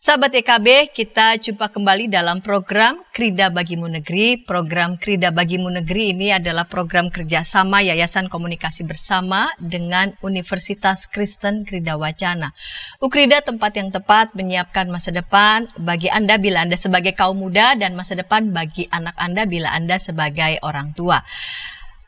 Sahabat EKB, kita jumpa kembali dalam program Krida Bagimu Negeri. Program Krida Bagimu Negeri ini adalah program kerjasama Yayasan Komunikasi Bersama dengan Universitas Kristen Krida Wacana. Ukrida, tempat yang tepat menyiapkan masa depan bagi Anda bila Anda sebagai kaum muda dan masa depan bagi anak Anda bila Anda sebagai orang tua.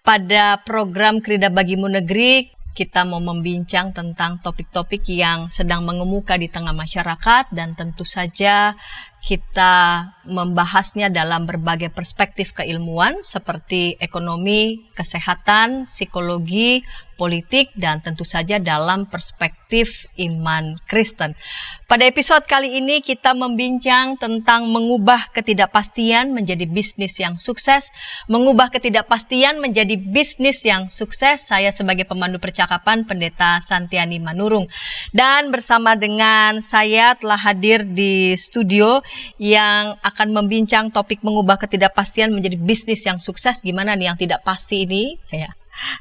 Pada program Krida Bagimu Negeri, kita mau membincang tentang topik-topik yang sedang mengemuka di tengah masyarakat, dan tentu saja kita membahasnya dalam berbagai perspektif keilmuan seperti ekonomi, kesehatan, psikologi, politik, dan tentu saja dalam perspektif iman Kristen. Pada episode kali ini kita membincang tentang mengubah ketidakpastian menjadi bisnis yang sukses. Mengubah ketidakpastian menjadi bisnis yang sukses. Saya sebagai pemandu percakapan Pendeta Santiani Manurung. Dan bersama dengan saya telah hadir di studio yang akan membincang topik mengubah ketidakpastian menjadi bisnis yang sukses. Gimana nih yang tidak pasti ini? Ya,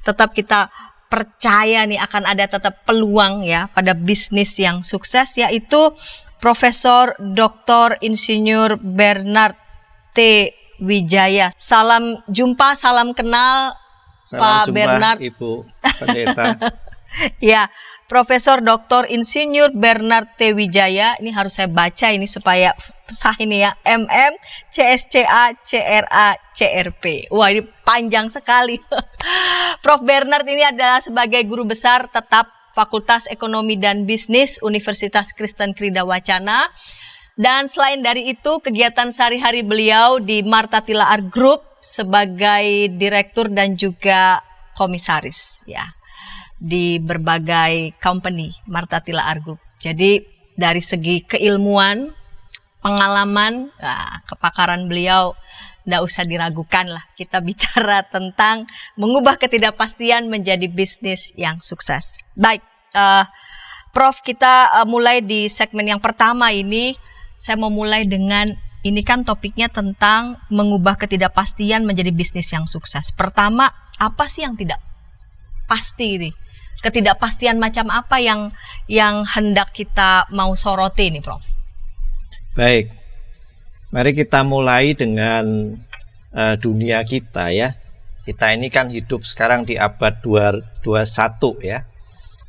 tetap kita percaya nih akan ada tetap peluang ya pada bisnis yang sukses, yaitu Profesor Dr. Insinyur Bernard T. Wijaya. Salam jumpa, salam kenal. Salam Pak Bernard, Ibu Pendeta. Ya, Profesor Dr. Insinyur Bernard T. Wijaya. Ini harus saya baca ini supaya sah ini ya. MM CSCA CRA CRP. Wah, ini panjang sekali. Prof. Bernard ini adalah sebagai guru besar tetap Fakultas Ekonomi dan Bisnis Universitas Kristen Krida Wacana. Dan selain dari itu, kegiatan sehari-hari beliau di Martha Tilaar Group sebagai direktur dan juga komisaris ya di berbagai company Martha Tilaar Group. Jadi dari segi keilmuan, pengalaman, kepakaran beliau tidak usah diragukan lah. Kita bicara tentang mengubah ketidakpastian menjadi bisnis yang sukses. Baik, Prof, kita mulai di segmen yang pertama ini. Saya mau mulai dengan, ini kan topiknya tentang mengubah ketidakpastian menjadi bisnis yang sukses. Pertama, apa sih yang tidak pasti ini? Ketidakpastian macam apa yang hendak kita mau soroti ini, Prof? Baik, mari kita mulai dengan dunia kita ya. Kita ini kan hidup sekarang di abad 21 ya.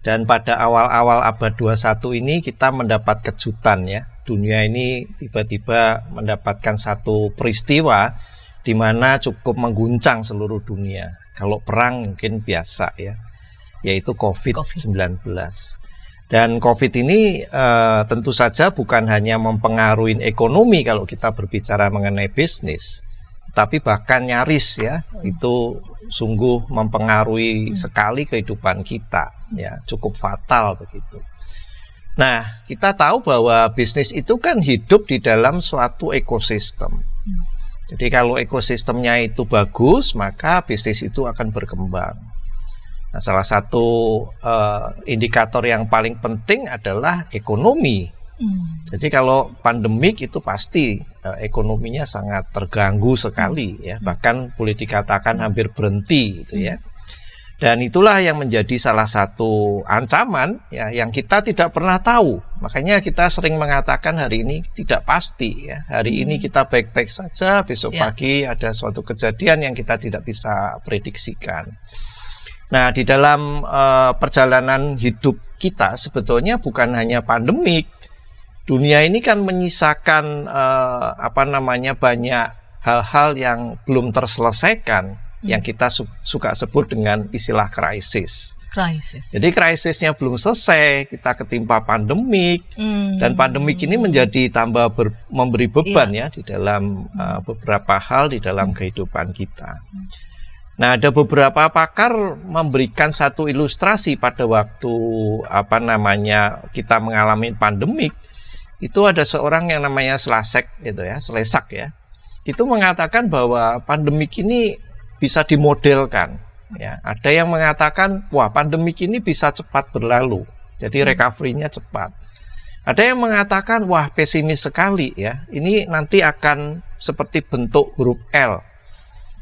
Dan pada awal-awal abad 21 ini kita mendapat kejutan ya. Dunia ini tiba-tiba mendapatkan satu peristiwa di mana cukup mengguncang seluruh dunia. Kalau perang mungkin biasa ya, yaitu COVID-19. Dan COVID ini tentu saja bukan hanya mempengaruhi ekonomi kalau kita berbicara mengenai bisnis, tapi bahkan nyaris ya, itu sungguh mempengaruhi sekali kehidupan kita ya, cukup fatal begitu. Nah, kita tahu bahwa bisnis itu kan hidup di dalam suatu ekosistem. Jadi kalau ekosistemnya itu bagus, maka bisnis itu akan berkembang. Nah, salah satu indikator yang paling penting adalah ekonomi. Jadi kalau pandemik itu pasti ekonominya sangat terganggu sekali ya, bahkan boleh dikatakan hampir berhenti gitu ya. Dan itulah yang menjadi salah satu ancaman ya, yang kita tidak pernah tahu. Makanya kita sering mengatakan hari ini tidak pasti ya. Hari ini kita baik-baik saja, besok pagi ada suatu kejadian yang kita tidak bisa prediksikan. Nah, di dalam perjalanan hidup kita sebetulnya bukan hanya pandemik. Dunia ini kan menyisakan banyak hal-hal yang belum terselesaikan, yang kita suka sebut dengan istilah krisis. Jadi krisisnya belum selesai, kita ketimpa pandemik, dan pandemik ini menjadi tambah memberi beban ya di dalam beberapa hal di dalam kehidupan kita. Nah, ada beberapa pakar memberikan satu ilustrasi pada waktu kita mengalami pandemik. Itu ada seorang yang namanya Slesak ya. Itu mengatakan bahwa pandemik ini bisa dimodelkan ya. Ada yang mengatakan wah, pandemik ini bisa cepat berlalu. Jadi recovery-nya cepat. Ada yang mengatakan wah, pesimis sekali ya. Ini nanti akan seperti bentuk huruf L.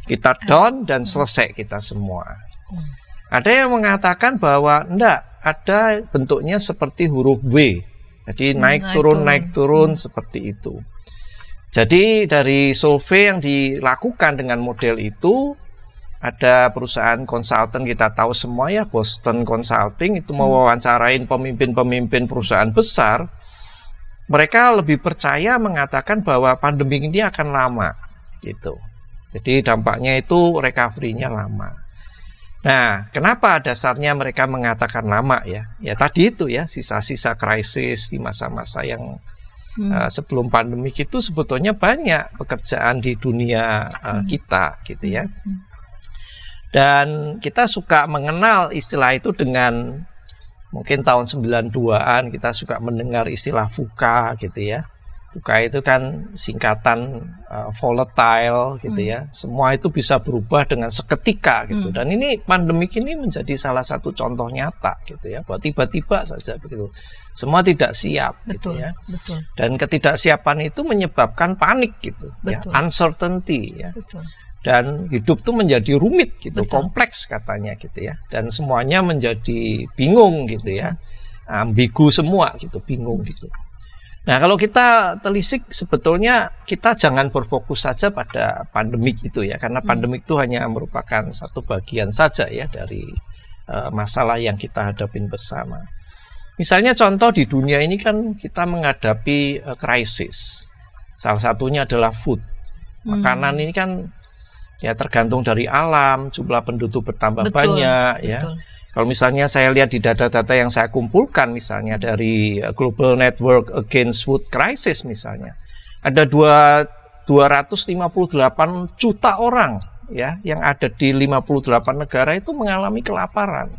Kita down dan selesai kita semua. Ada yang mengatakan bahwa enggak, ada bentuknya seperti huruf W. Jadi naik turun seperti itu. Jadi dari survei yang dilakukan dengan model itu, ada perusahaan konsultan, kita tahu semua ya, Boston Consulting itu mewawancarain pemimpin-pemimpin perusahaan besar. Mereka lebih percaya mengatakan bahwa pandemi ini akan lama gitu. Jadi dampaknya itu recovery-nya lama. Nah, kenapa dasarnya mereka mengatakan lama ya? Ya tadi itu ya, sisa-sisa krisis di masa-masa yang sebelum pandemik itu sebetulnya banyak pekerjaan di dunia kita gitu ya. Dan kita suka mengenal istilah itu dengan mungkin tahun 92-an kita suka mendengar istilah VUCA gitu ya. VUCA itu kan singkatan volatile gitu ya. Semua itu bisa berubah dengan seketika gitu. Dan ini pandemik ini menjadi salah satu contoh nyata gitu ya. Bahwa tiba-tiba saja begitu. Semua tidak siap gitu ya. Betul. Dan ketidaksiapan itu menyebabkan panik gitu ya, uncertainty ya. Betul. Dan hidup tuh menjadi rumit gitu, Betul. kompleks katanya gitu ya. Dan semuanya menjadi bingung gitu ya. Ambigu semua gitu, bingung gitu. Nah, kalau kita telisik sebetulnya kita jangan berfokus saja pada pandemik itu ya, karena pandemik itu hanya merupakan satu bagian saja ya dari masalah yang kita hadapin bersama. Misalnya contoh di dunia ini kan kita menghadapi krisis. Salah satunya adalah food. Makanan ini kan ya tergantung dari alam, jumlah penduduk bertambah banyak ya. Kalau misalnya saya lihat di data-data yang saya kumpulkan misalnya dari Global Network Against Food Crisis misalnya, ada 258 juta orang ya yang ada di 58 negara itu mengalami kelaparan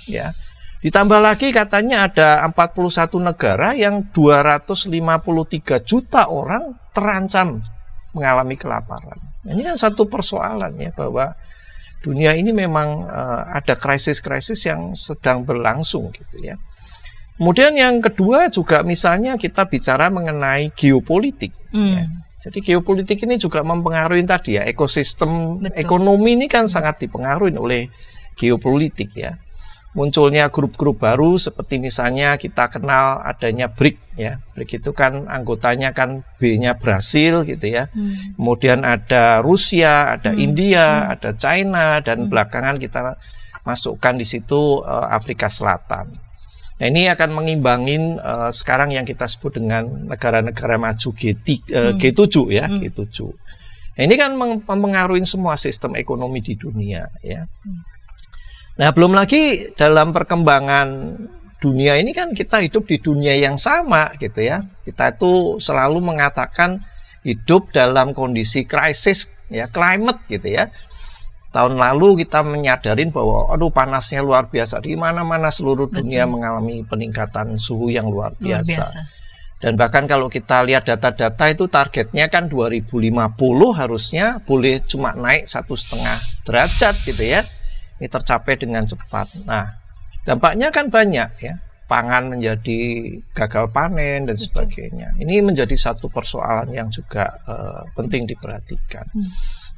ya. Ditambah lagi katanya ada 41 negara yang 253 juta orang terancam mengalami kelaparan. Ini kan satu persoalan ya, bahwa dunia ini memang ada krisis-krisis yang sedang berlangsung gitu ya. Kemudian yang kedua juga misalnya kita bicara mengenai geopolitik. Ya. Jadi geopolitik ini juga mempengaruhi tadi ya, ekosistem ekonomi ini kan sangat dipengaruhi oleh geopolitik ya. Munculnya grup-grup baru seperti misalnya kita kenal adanya BRIC ya. BRIC itu kan anggotanya kan B-nya Brasil gitu ya. Kemudian ada Rusia, ada India, ada China, dan belakangan kita masukkan di situ Afrika Selatan. Nah, ini akan mengimbangin sekarang yang kita sebut dengan negara-negara maju G7 ya, G7. Nah, ini kan mempengaruhi semua sistem ekonomi di dunia ya. Nah, belum lagi dalam perkembangan dunia ini kan kita hidup di dunia yang sama gitu ya. Kita itu selalu mengatakan hidup dalam kondisi krisis ya, climate gitu ya. Tahun lalu kita menyadarin bahwa aduh panasnya luar biasa, di mana-mana seluruh dunia mengalami peningkatan suhu yang luar biasa. Dan bahkan kalau kita lihat data-data itu targetnya kan 2050 harusnya boleh cuma naik 1,5 derajat gitu ya. Ini tercapai dengan cepat. Nah, dampaknya kan banyak ya. Pangan menjadi gagal panen dan sebagainya. Ini menjadi satu persoalan yang juga penting diperhatikan.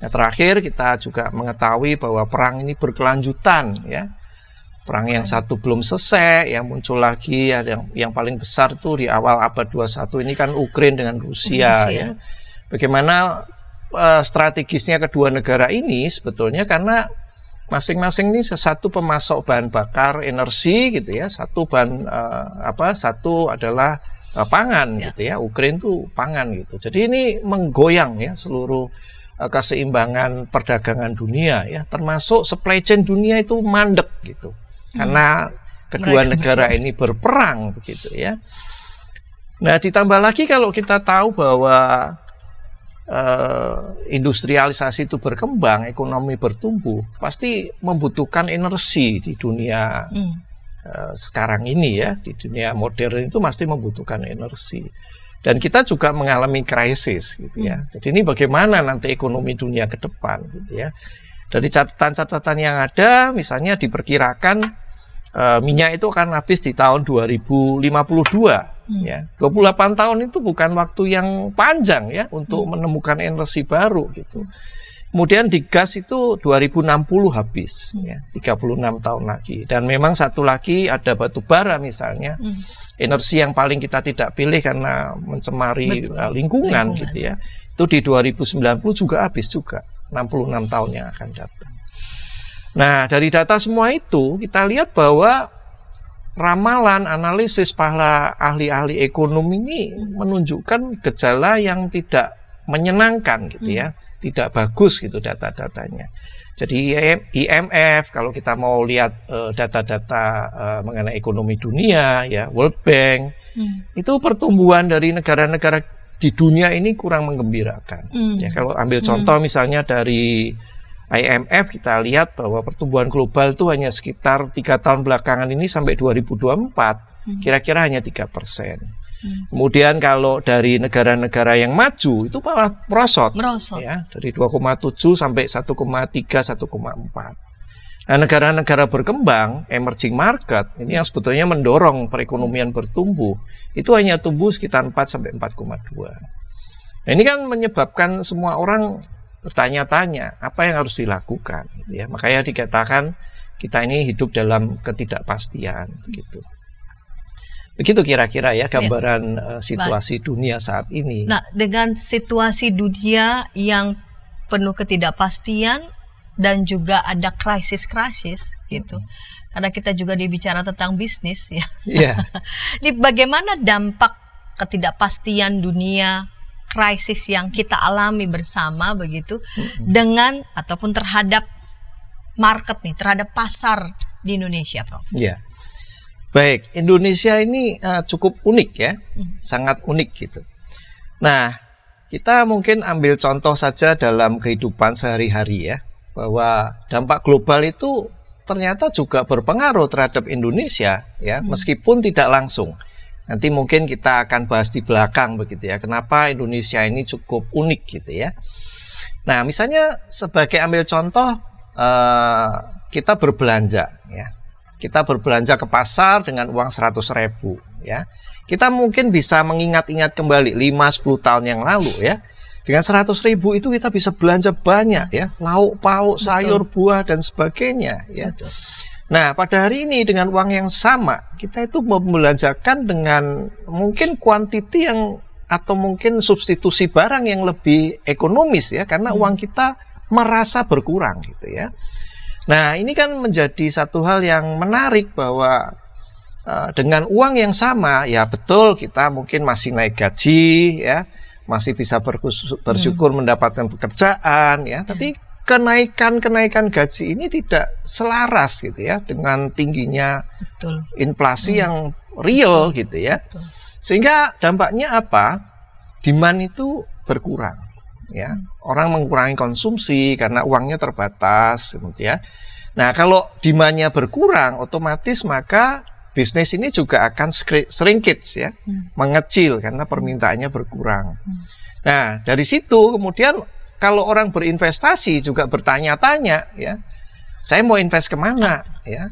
Nah, terakhir kita juga mengetahui bahwa perang ini berkelanjutan ya. Perang yang satu belum selesai, yang muncul lagi yang paling besar itu di awal abad 21 ini kan Ukraina dengan Rusia. Ya. Bagaimana strategisnya kedua negara ini sebetulnya karena masing-masing ini satu pemasok bahan bakar energi gitu ya, satu adalah pangan gitu ya. Ukraina itu pangan gitu. Jadi ini menggoyang ya seluruh keseimbangan perdagangan dunia ya, termasuk supply chain dunia itu mandek gitu. Karena kedua negara ini berperang begitu ya. Nah, ditambah lagi kalau kita tahu bahwa industrialisasi itu berkembang, ekonomi bertumbuh, pasti membutuhkan energi di dunia sekarang ini ya, di dunia modern itu pasti membutuhkan energi. Dan kita juga mengalami krisis gitu ya. Jadi ini bagaimana nanti ekonomi dunia ke depan gitu ya. Dari catatan-catatan yang ada, misalnya diperkirakan minyak itu akan habis di tahun 2052. Ya, 28 tahun itu bukan waktu yang panjang ya untuk menemukan energi baru gitu. Kemudian di gas itu 2060 habis, ya, 36 tahun lagi. Dan memang satu lagi ada batu bara misalnya, energi yang paling kita tidak pilih karena mencemari lingkungan gitu ya. Itu di 2090 juga habis juga, 66 tahun yang akan datang. Nah, dari data semua itu kita lihat bahwa ramalan, analisis para ahli-ahli ekonomi ini menunjukkan gejala yang tidak menyenangkan gitu ya. Tidak bagus gitu data-datanya. Jadi IMF kalau kita mau lihat data-data mengenai ekonomi dunia ya, World Bank, itu pertumbuhan dari negara-negara di dunia ini kurang menggembirakan. Ya, kalau ambil contoh misalnya dari IMF, kita lihat bahwa pertumbuhan global itu hanya sekitar 3 tahun belakangan ini sampai 2024 kira-kira hanya 3%. Kemudian kalau dari negara-negara yang maju itu malah merosot. Ya, dari 2,7 sampai 1,3, 1,4. Nah, negara-negara berkembang, emerging market, ini yang sebetulnya mendorong perekonomian bertumbuh, itu hanya tumbuh sekitar 4 sampai 4,2. Nah, ini kan menyebabkan semua orang bertanya-tanya apa yang harus dilakukan gitu ya. Makanya dikatakan kita ini hidup dalam ketidakpastian gitu. Begitu kira-kira ya gambaran situasi dunia saat ini. Nah, dengan situasi dunia yang penuh ketidakpastian dan juga ada krisis-krisis gitu. Karena kita juga dibicara tentang bisnis ya. Iya. Ini bagaimana dampak ketidakpastian dunia, krisis yang kita alami bersama begitu dengan ataupun terhadap market nih, terhadap pasar di Indonesia, Prof. Iya. Baik, Indonesia ini cukup unik ya, sangat unik gitu. Nah, kita mungkin ambil contoh saja dalam kehidupan sehari-hari ya, bahwa dampak global itu ternyata juga berpengaruh terhadap Indonesia ya, meskipun tidak langsung. Nanti mungkin kita akan bahas di belakang begitu ya, kenapa Indonesia ini cukup unik gitu ya. Nah, misalnya sebagai ambil contoh, kita berbelanja ya. Kita berbelanja ke pasar dengan uang 100.000 ya. Kita mungkin bisa mengingat-ingat kembali 5-10 tahun yang lalu ya. Dengan 100.000 itu kita bisa belanja banyak ya, lauk pauk, sayur, buah dan sebagainya ya. Nah, pada hari ini dengan uang yang sama, kita itu membelanjakan dengan mungkin kuantiti yang atau mungkin substitusi barang yang lebih ekonomis ya, karena uang kita merasa berkurang gitu ya. Nah, ini kan menjadi satu hal yang menarik bahwa dengan uang yang sama, ya betul kita mungkin masih naik gaji, ya masih bisa bersyukur mendapatkan pekerjaan, ya. Tapi kenaikan gaji ini tidak selaras gitu ya dengan tingginya inflasi yang real gitu ya. Sehingga dampaknya apa? Demand itu berkurang. Ya, orang mengurangi konsumsi karena uangnya terbatas, kemudian. Nah, kalau demand-nya berkurang, otomatis maka bisnis ini juga akan shrinkage ya, mengecil karena permintaannya berkurang. Nah, dari situ kemudian kalau orang berinvestasi juga bertanya-tanya, ya, saya mau invest kemana, ya?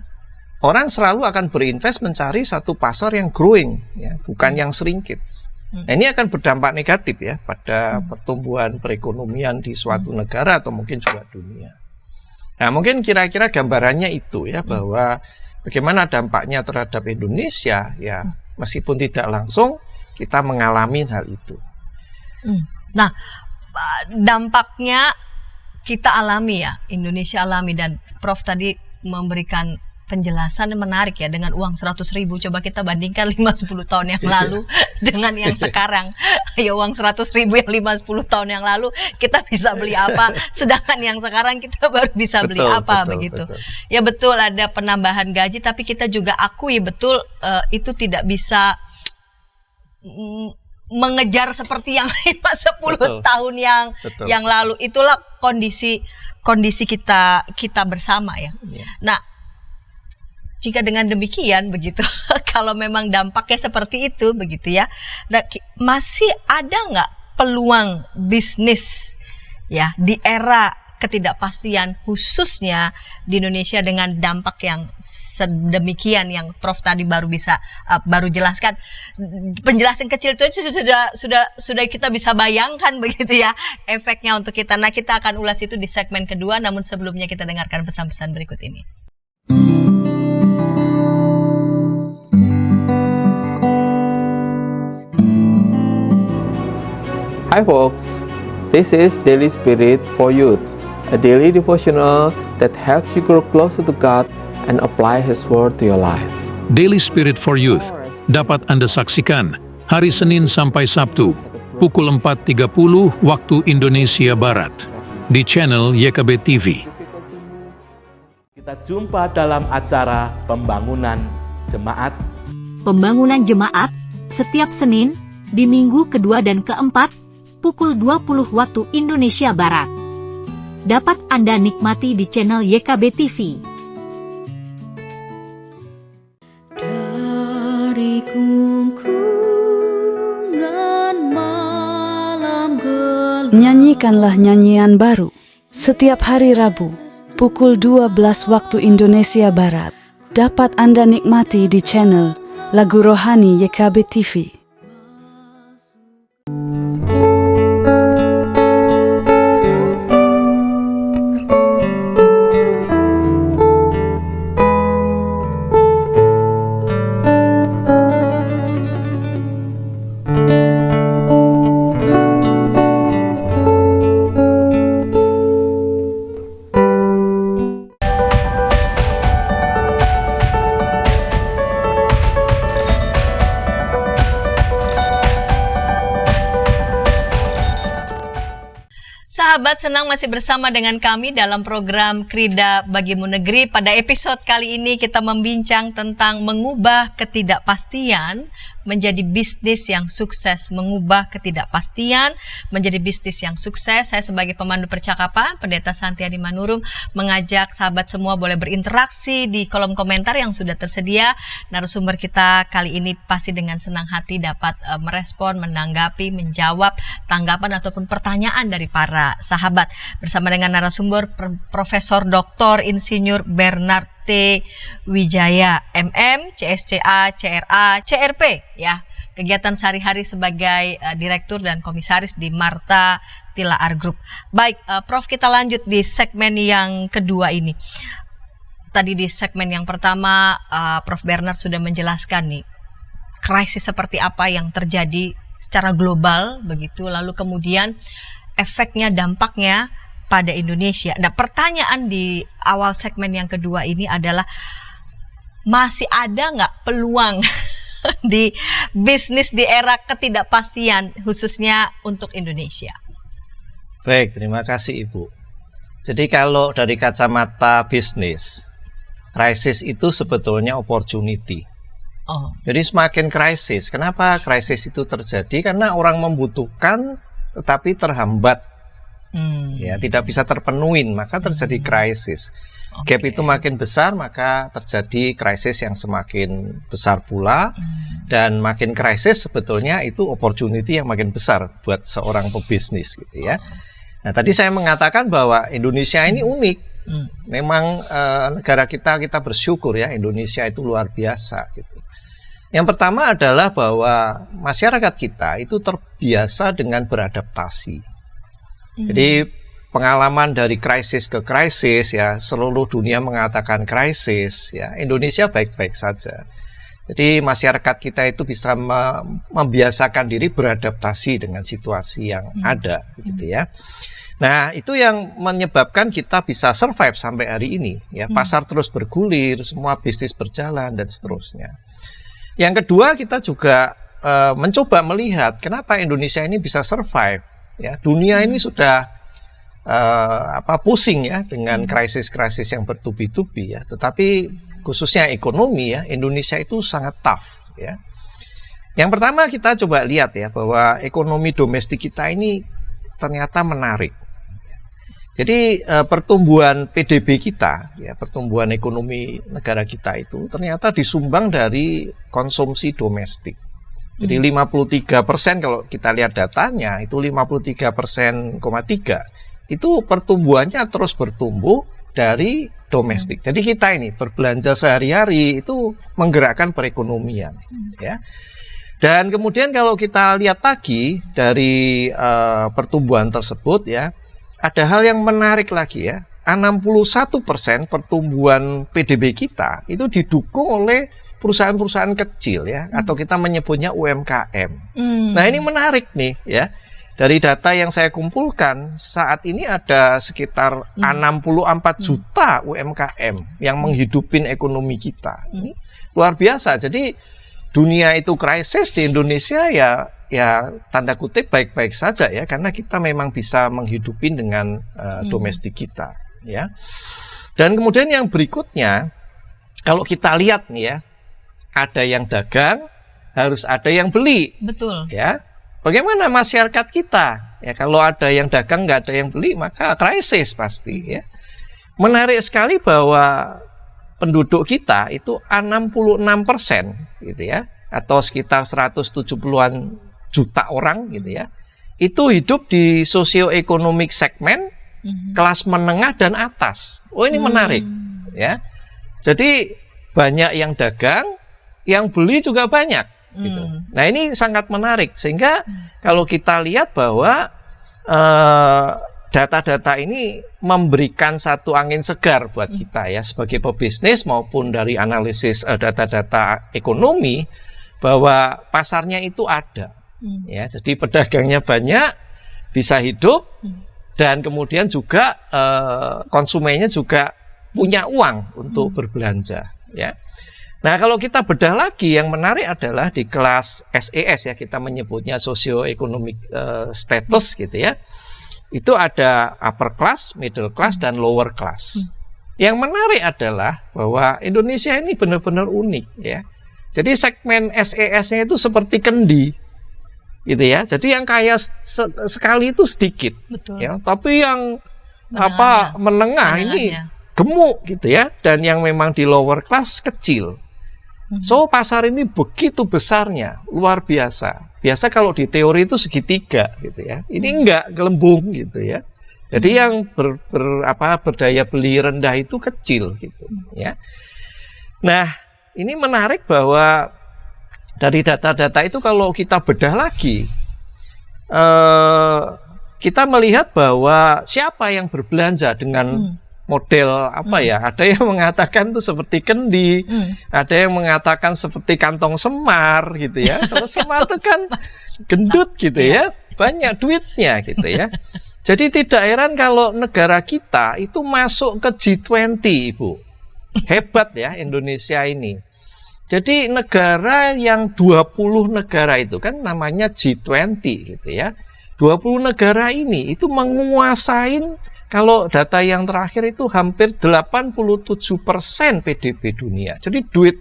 Orang selalu akan berinvest mencari satu pasar yang growing, ya, bukan yang shrinkage. Nah, ini akan berdampak negatif ya pada pertumbuhan perekonomian di suatu negara atau mungkin juga dunia. Nah, mungkin kira-kira gambarannya itu ya, bahwa bagaimana dampaknya terhadap Indonesia ya, meskipun tidak langsung kita mengalami hal itu. Nah, dampaknya kita alami ya, Indonesia alami, dan Prof tadi memberikan penjelasan yang menarik ya, dengan uang 100.000 coba kita bandingkan 5-10 tahun yang lalu dengan yang sekarang. Ya, uang 100.000 yang 5-10 tahun yang lalu kita bisa beli apa, sedangkan yang sekarang kita baru bisa beli apa begitu. Ya betul ada penambahan gaji, tapi kita juga akui betul itu tidak bisa mengejar seperti yang 5-10 tahun yang lalu. Itulah kondisi kita bersama ya. Nah, jika dengan demikian begitu, kalau memang dampaknya seperti itu begitu ya, nah, masih ada nggak peluang bisnis ya di era ketidakpastian khususnya di Indonesia dengan dampak yang sedemikian yang Prof tadi baru jelaskan. Penjelasan kecil itu sudah kita bisa bayangkan begitu ya efeknya untuk kita. Nah, kita akan ulas itu di segmen kedua, namun sebelumnya kita dengarkan pesan-pesan berikut ini. Hi folks, this is Daily Spirit for Youth, a daily devotional that helps you grow closer to God and apply His Word to your life. Daily Spirit for Youth dapat Anda saksikan hari Senin sampai Sabtu pukul 4.30 waktu Indonesia Barat di channel YKB TV. Kita jumpa dalam acara Pembangunan Jemaat. Pembangunan Jemaat setiap Senin di minggu kedua dan keempat pukul 20 waktu Indonesia Barat. Dapat Anda nikmati di channel YKB TV. Dari gungkungan malam gelap, Nyanyikanlah nyanyian baru setiap hari Rabu pukul 12 waktu Indonesia Barat. Dapat Anda nikmati di channel Lagu Rohani YKB TV. Sahabat, senang masih bersama dengan kami dalam program Krida Bagimu Negeri. Pada episode kali ini kita membincang tentang mengubah ketidakpastian menjadi bisnis yang sukses. Mengubah ketidakpastian menjadi bisnis yang sukses. Saya sebagai pemandu percakapan, Pendeta Santiadi Manurung, mengajak sahabat semua boleh berinteraksi di kolom komentar yang sudah tersedia. Narasumber kita kali ini pasti dengan senang hati dapat merespon, menanggapi, menjawab tanggapan ataupun pertanyaan dari para sahabat. Bersama dengan narasumber Profesor Dr. Insinyur Bernard T. Wijaya, MM, CSCA, CRA, CRP, ya. Kegiatan sehari-hari sebagai direktur dan komisaris di Marta Tilaar Group. Baik, Prof, kita lanjut di segmen yang kedua ini. Tadi di segmen yang pertama, Prof Bernard sudah menjelaskan nih, krisis seperti apa yang terjadi secara global, begitu. Lalu kemudian efeknya, dampaknya pada Indonesia. Nah, pertanyaan di awal segmen yang kedua ini adalah, masih ada nggak peluang di bisnis di era ketidakpastian, khususnya untuk Indonesia? Baik, terima kasih Ibu. Jadi kalau dari kacamata bisnis, krisis itu sebetulnya opportunity. Jadi semakin krisis, kenapa krisis itu terjadi? Karena orang membutuhkan tetapi terhambat, ya tidak bisa terpenuhi, maka terjadi krisis. Gap itu makin besar, maka terjadi krisis yang semakin besar pula, dan makin krisis sebetulnya itu opportunity yang makin besar buat seorang pebisnis, gitu ya. Nah, tadi saya mengatakan bahwa Indonesia ini unik. Memang negara kita bersyukur ya, Indonesia itu luar biasa, gitu. Yang pertama adalah bahwa masyarakat kita itu terbiasa dengan beradaptasi. Jadi pengalaman dari krisis ke krisis, ya, seluruh dunia mengatakan krisis, ya, Indonesia baik-baik saja. Jadi masyarakat kita itu bisa membiasakan diri beradaptasi dengan situasi yang ada, gitu ya. Nah, itu yang menyebabkan kita bisa survive sampai hari ini, ya. Pasar terus bergulir, semua bisnis berjalan dan seterusnya. Yang kedua, kita juga mencoba melihat kenapa Indonesia ini bisa survive. Ya, dunia ini sudah pusing ya dengan krisis-krisis yang bertubi-tubi ya. Tetapi khususnya ekonomi ya, Indonesia itu sangat tough ya. Yang pertama kita coba lihat ya bahwa ekonomi domestik kita ini ternyata menarik. Jadi pertumbuhan PDB kita, ya, pertumbuhan ekonomi negara kita itu ternyata disumbang dari konsumsi domestik. Jadi 53% kalau kita lihat datanya itu 53,3% itu pertumbuhannya terus bertumbuh dari domestik. Jadi kita ini berbelanja sehari-hari itu menggerakkan perekonomian, ya. Dan kemudian kalau kita lihat lagi dari pertumbuhan tersebut, ya, ada hal yang menarik lagi, ya. 61% pertumbuhan PDB kita itu didukung oleh perusahaan-perusahaan kecil, ya, atau kita menyebutnya UMKM. Nah, ini menarik nih, ya. Dari data yang saya kumpulkan, saat ini ada sekitar 64 juta UMKM yang menghidupin ekonomi kita. Ini luar biasa. Jadi dunia itu krisis, di Indonesia ya tanda kutip baik-baik saja, ya, karena kita memang bisa menghidupin dengan domestik kita, ya. Dan kemudian yang berikutnya, kalau kita lihat nih, ya, ada yang dagang, harus ada yang beli. Betul. Ya. Bagaimana masyarakat kita? Ya, kalau ada yang dagang nggak ada yang beli, maka krisis pasti, ya. Menarik sekali bahwa penduduk kita itu 66%, gitu ya, atau sekitar 170-an juta orang, gitu ya, itu hidup di sosioekonomik segmen kelas menengah dan atas. Oh, ini menarik, ya. Jadi banyak yang dagang, yang beli juga banyak. Gitu. Nah, ini sangat menarik, sehingga kalau kita lihat bahwa data-data ini memberikan satu angin segar buat kita, ya, sebagai pebisnis maupun dari analisis data-data ekonomi, bahwa pasarnya itu ada, ya. Jadi pedagangnya banyak, bisa hidup, dan kemudian juga konsumennya juga punya uang untuk berbelanja, ya. Nah, kalau kita bedah lagi, yang menarik adalah di kelas SES, ya, kita menyebutnya socio-economic status, gitu ya. Itu ada upper class, middle class, dan lower class. Yang menarik adalah bahwa Indonesia ini benar-benar unik, ya. Jadi segmen SES-nya itu seperti kendi, gitu ya. Jadi yang kaya sekali itu sedikit, Betul. ya. Tapi yang menengah ini gemuk, gitu ya. Dan yang memang di lower class kecil. So, pasar ini begitu besarnya, luar biasa. Biasa kalau di teori itu segitiga, gitu ya. Ini enggak, gelembung, gitu ya. Jadi yang berdaya beli rendah itu kecil, gitu ya. Nah, ini menarik bahwa dari data-data itu kalau kita bedah lagi, kita melihat bahwa siapa yang berbelanja dengan model ada yang mengatakan itu seperti kendi, ada yang mengatakan seperti kantong semar, gitu ya. Kalau semar itu kan gendut, gitu ya, banyak duitnya, gitu ya. Jadi tidak heran kalau negara kita itu masuk ke G20, Ibu. Hebat, ya, Indonesia ini. Jadi negara yang 20 negara itu kan namanya G20, gitu ya. 20 negara ini itu menguasain, kalau data yang terakhir itu hampir 87% PDB dunia. Jadi duit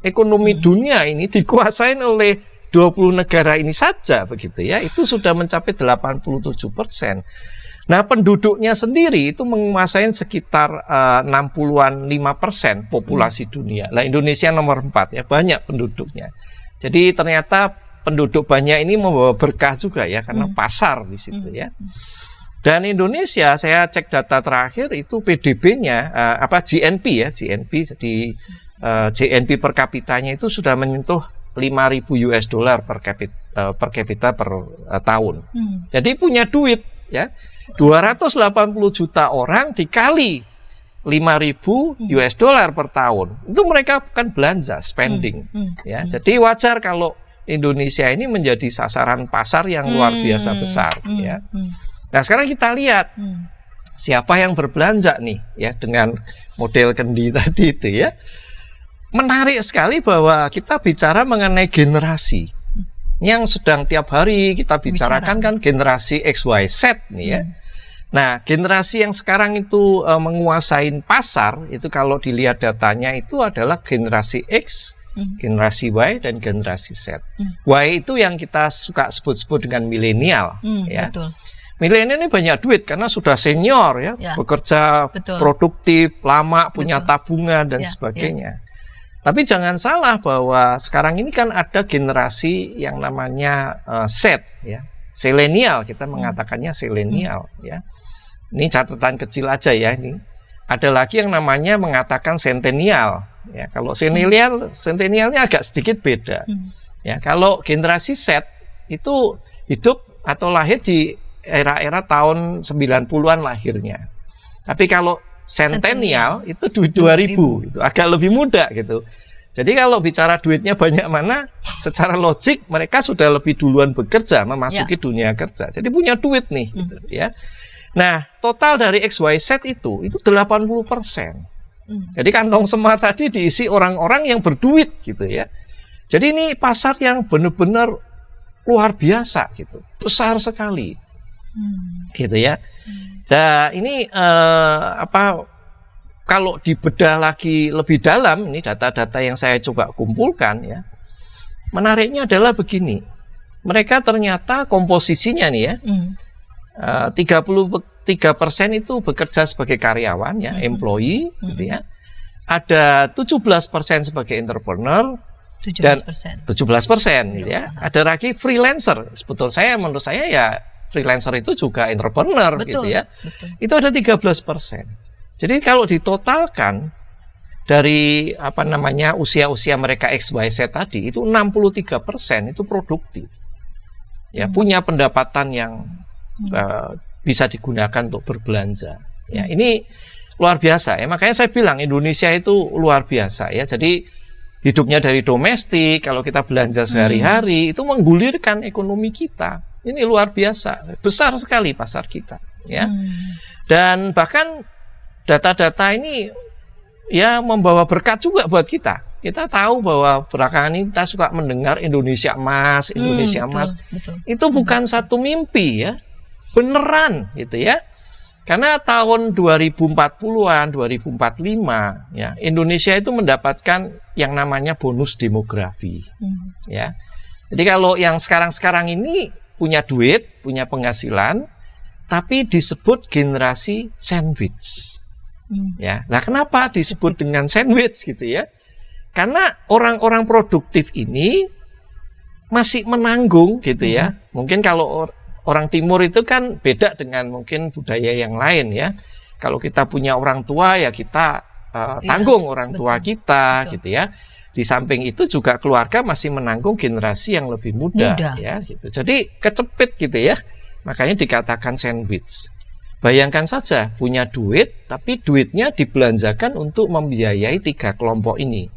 ekonomi dunia ini dikuasain oleh 20 negara ini saja, begitu ya. Itu sudah mencapai 87%. Nah, penduduknya sendiri itu menguasain sekitar 65% populasi dunia. Nah, Indonesia nomor 4, ya, banyak penduduknya. Jadi ternyata penduduk banyak ini membawa berkah juga, ya, karena pasar di situ, ya. Dan Indonesia, saya cek data terakhir itu PDB-nya GNP, ya, GNP. Jadi GNP per kapitanya itu sudah menyentuh $5.000 per kapita per tahun. Jadi punya duit, ya. 280 juta orang dikali $5.000 per tahun. Itu mereka kan belanja, spending, ya. Jadi wajar kalau Indonesia ini menjadi sasaran pasar yang luar biasa besar, ya. Nah, sekarang kita lihat siapa yang berbelanja nih, ya, dengan model kendi tadi itu, ya. Menarik sekali bahwa kita bicara mengenai generasi yang sedang tiap hari kita bicarakan kan generasi XYZ nih, ya. Nah, generasi yang sekarang itu menguasai pasar itu kalau dilihat datanya itu adalah generasi X, generasi Y, dan generasi Z. Y itu yang kita suka sebut-sebut dengan milenial, ya. Betul. Milenial ini banyak duit karena sudah senior, ya, bekerja produktif, lama, punya tabungan dan sebagainya. Tapi jangan salah bahwa sekarang ini kan ada generasi yang namanya Z, ya, selenial, kita mengatakannya selenial, ya. Ini catatan kecil aja ya ini. Ada lagi yang namanya mengatakan sentenial. Ya, kalau sentenialnya agak sedikit beda. Ya, kalau generasi Z itu hidup atau lahir di era-era tahun 90-an lahirnya. Tapi kalau centennial itu 2000, itu agak lebih muda gitu. Jadi kalau bicara duitnya banyak mana, secara logik mereka sudah lebih duluan bekerja, memasuki dunia kerja. Jadi punya duit nih gitu ya. Nah, total dari XYZ itu 80%. Jadi kantong semar tadi diisi orang-orang yang berduit gitu ya. Jadi ini pasar yang benar-benar luar biasa gitu, besar sekali, gitu ya. Nah ini kalau dibedah lagi lebih dalam, ini data-data yang saya coba kumpulkan ya. Menariknya adalah begini, mereka ternyata komposisinya nih ya. 33% itu bekerja sebagai karyawan ya, employee gitu ya. Ada 17% sebagai entrepreneur 17%. dan 17% gitu ya. Ada lagi freelancer. Menurut saya ya freelancer itu juga entrepreneur gitu ya. Betul. Itu ada 13%. Jadi kalau ditotalkan dari usia-usia mereka XYZ tadi itu 63% itu produktif. Ya, punya pendapatan yang bisa digunakan untuk berbelanja. Ya, ini luar biasa ya. Makanya saya bilang Indonesia itu luar biasa ya. Jadi hidupnya dari domestik, kalau kita belanja sehari-hari itu menggulirkan ekonomi kita. Ini luar biasa, besar sekali pasar kita ya. Dan bahkan data-data ini ya membawa berkat juga buat kita. Kita tahu bahwa belakangan ini kita suka mendengar Indonesia Emas, Indonesia Emas. Betul. Itu bukan satu mimpi ya. Beneran gitu ya. Karena tahun 2040-an, 2045 ya, Indonesia itu mendapatkan yang namanya bonus demografi. Ya. Jadi kalau yang sekarang-sekarang ini punya duit, punya penghasilan, tapi disebut generasi sandwich. Ya. Nah, kenapa disebut dengan sandwich gitu ya? Karena orang-orang produktif ini masih menanggung gitu ya. Mungkin kalau orang timur itu kan beda dengan mungkin budaya yang lain ya. Kalau kita punya orang tua ya kita tanggung orang tua kita gitu ya. Di samping itu juga keluarga masih menanggung generasi yang lebih muda. Ya gitu. Jadi kecepit gitu ya. Makanya dikatakan sandwich. Bayangkan saja punya duit tapi duitnya dibelanjakan untuk membiayai 3 kelompok ini.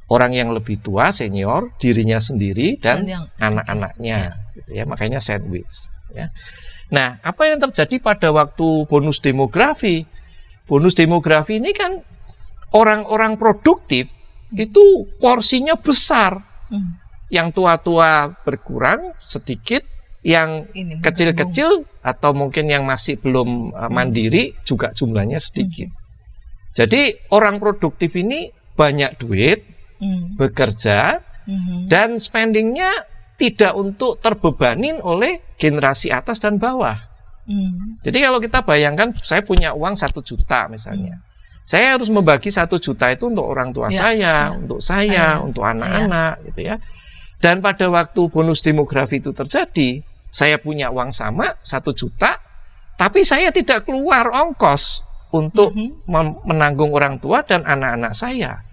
Orang yang lebih tua, senior, dirinya sendiri dan anak-anaknya gitu ya. Makanya sandwich. Ya. Nah, apa yang terjadi pada waktu bonus demografi? Bonus demografi ini kan orang-orang produktif itu porsinya besar. Yang tua-tua berkurang sedikit, yang kecil-kecil atau mungkin yang masih belum mandiri juga jumlahnya sedikit. Jadi orang produktif ini banyak duit, bekerja, dan spendingnya tidak untuk terbebanin oleh generasi atas dan bawah. Jadi kalau kita bayangkan, saya punya uang 1 juta misalnya, saya harus membagi 1 juta itu untuk orang tua saya, untuk saya, untuk anak-anak, gitu ya. Dan pada waktu bonus demografi itu terjadi, saya punya uang sama 1 juta, tapi saya tidak keluar ongkos untuk menanggung orang tua dan anak-anak saya.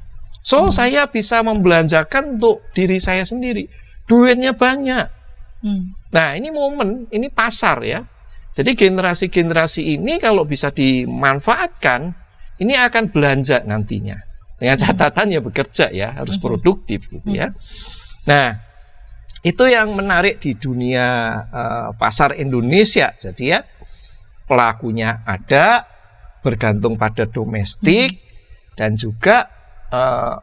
So saya bisa membelanjakan untuk diri saya sendiri. Duitnya banyak. Nah ini momen, ini pasar ya. Jadi generasi-generasi ini kalau bisa dimanfaatkan, ini akan belanja nantinya. Dengan catatan ya bekerja ya, harus produktif gitu ya. Nah itu yang menarik di dunia pasar Indonesia. Jadi ya pelakunya ada, bergantung pada domestik, dan juga